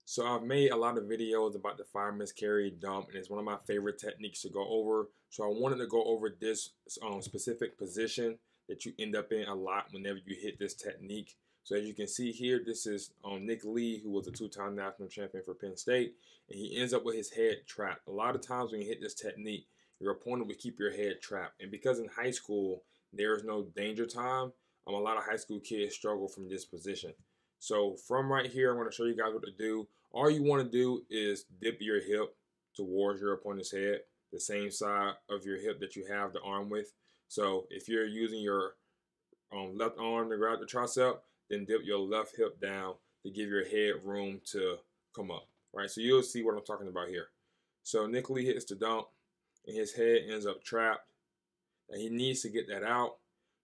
So I've made a lot of videos about the fireman's carry dump, and it's one of my favorite techniques to go over. So I wanted to go over this specific position that you end up in a lot whenever you hit this technique. So as you can see here, this is Nick Lee, who was a two-time national champion for Penn State, and he ends up with his head trapped. A lot of times when you hit this technique, your opponent will keep your head trapped. And because in high school, there is no danger time, a lot of high school kids struggle from this position. So from right here, I'm going to show you guys what to do. All you want to do is dip your hip towards your opponent's head, the same side of your hip that you have the arm with. So if you're using your left arm to grab the tricep, then dip your left hip down to give your head room to come up, right? So you'll see what I'm talking about here. So Nick Lee hits the dump, and his head ends up trapped, and he needs to get that out.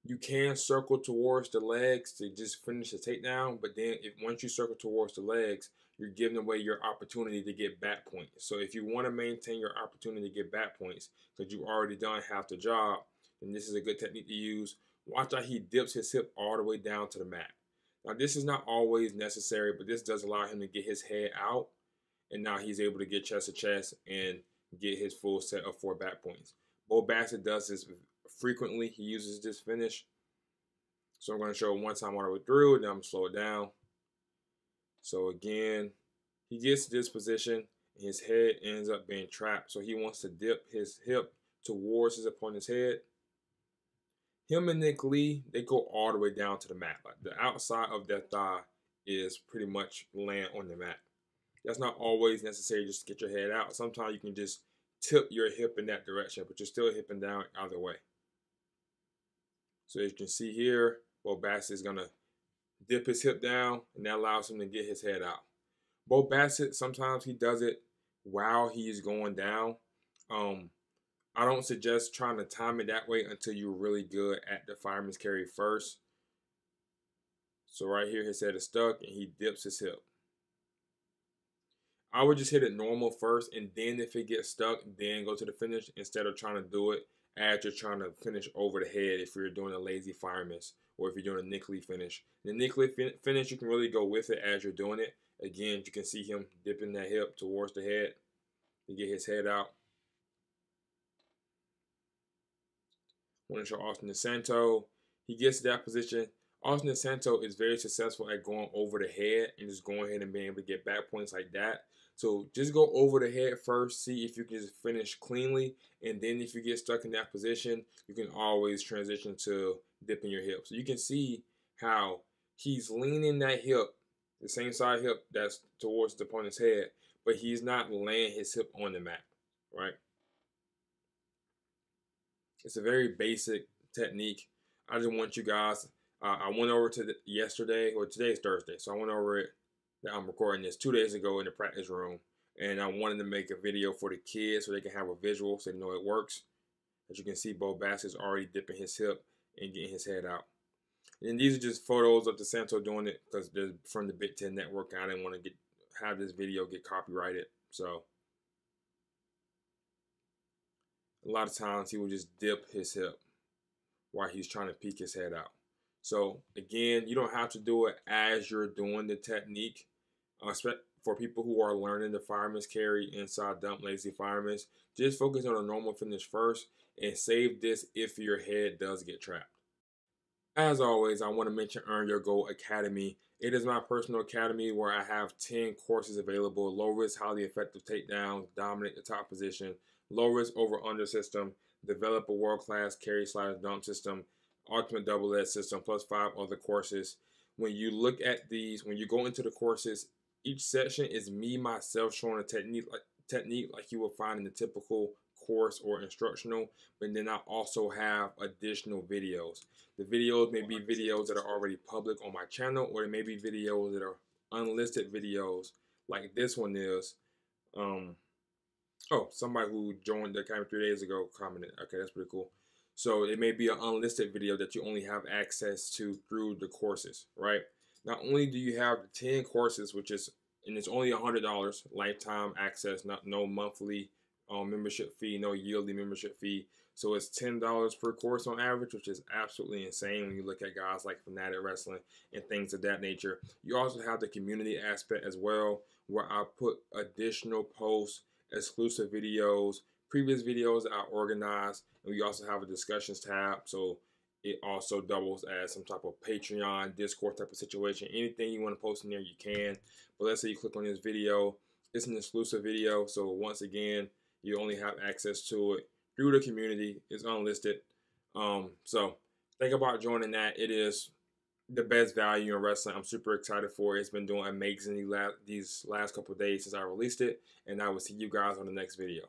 You can circle towards the legs to just finish the takedown, but then once you circle towards the legs, you're giving away your opportunity to get back points. So if you want to maintain your opportunity to get back points, because you've already done half the job, then this is a good technique to use. Watch how he dips his hip all the way down to the mat. Now this is not always necessary, but this does allow him to get his head out, and now he's able to get chest to chest and get his full set of 4 back points. Bo Bassett does this frequently. He uses this finish. So I'm going to show it one time all the way through, and then I'm going to slow it down. So again, he gets to this position, and his head ends up being trapped. So he wants to dip his hip towards his opponent's head. Him and Nick Lee, they go all the way down to the mat. Like the outside of their thigh is pretty much laying on the mat. That's not always necessary just to get your head out. Sometimes you can just tip your hip in that direction, but you're still hipping down either way. So as you can see here, Bo Bassett is going to dip his hip down, and that allows him to get his head out. Bo Bassett, sometimes he does it while he's going down. I don't suggest trying to time it that way until you're really good at the fireman's carry first. So right here, his head is stuck, and he dips his hip. I would just hit it normal first, and then if it gets stuck, then go to the finish instead of trying to do it as you're trying to finish over the head if you're doing a lazy fireman's or if you're doing a Nick Lee finish. The Nick Lee finish, you can really go with it as you're doing it. Again, you can see him dipping that hip towards the head to get his head out. I want to show Austin DeSanto. He gets to that position. Austin DeSanto is very successful at going over the head and just going ahead and being able to get back points like that. So just go over the head first, see if you can just finish cleanly, and then if you get stuck in that position, you can always transition to dipping your hip. So you can see how he's leaning that hip, the same side hip that's towards the opponent's head, but he's not laying his hip on the mat, right? It's a very basic technique. I just want you guys, I went over to yesterday, or today's Thursday, so I went over it. I'm recording this 2 days ago in the practice room, and I wanted to make a video for the kids so they can have a visual so they know it works. As you can see, Bo Bassett is already dipping his hip and getting his head out. And these are just photos of DeSanto doing it because they're from the Big Ten Network. I didn't want to have this video get copyrighted, so a lot of times he would just dip his hip while he's trying to peek his head out. So again, you don't have to do it as you're doing the technique. For people who are learning the fireman's carry, inside dump, lazy fireman's, just focus on a normal finish first and save this if your head does get trapped. As always, I want to mention Earn Your Goal Academy. It is my personal academy where I have 10 courses available: low risk, highly effective takedowns, dominate the top position, low risk over-under system, develop a world-class carry/dump system, ultimate double edge system, plus 5 other courses. When you look at these, when you go into the courses, each session is me myself showing a technique like you will find in the typical course or instructional, but then I also have additional videos. The videos may be videos that are already public on my channel, or it may be videos that are unlisted videos like this one is. Oh, somebody who joined the academy 3 days ago commented. Okay, that's pretty cool. So it may be an unlisted video that you only have access to through the courses, right? Not only do you have the 10 courses, and it's only $100 lifetime access, no monthly membership fee, no yearly membership fee. So it's $10 per course on average, which is absolutely insane when you look at guys like Fanatic Wrestling and things of that nature. You also have the community aspect as well, where I put additional posts, exclusive videos, previous videos that I organized, and we also have a discussions tab. So it also doubles as some type of Patreon, Discord type of situation. Anything you want to post in there, you can. But let's say you click on this video, it's an exclusive video. So once again, you only have access to it through the community. It's unlisted. So think about joining that. It is the best value in wrestling. I'm super excited for it. It's been doing amazing these last couple of days since I released it. And I will see you guys on the next video.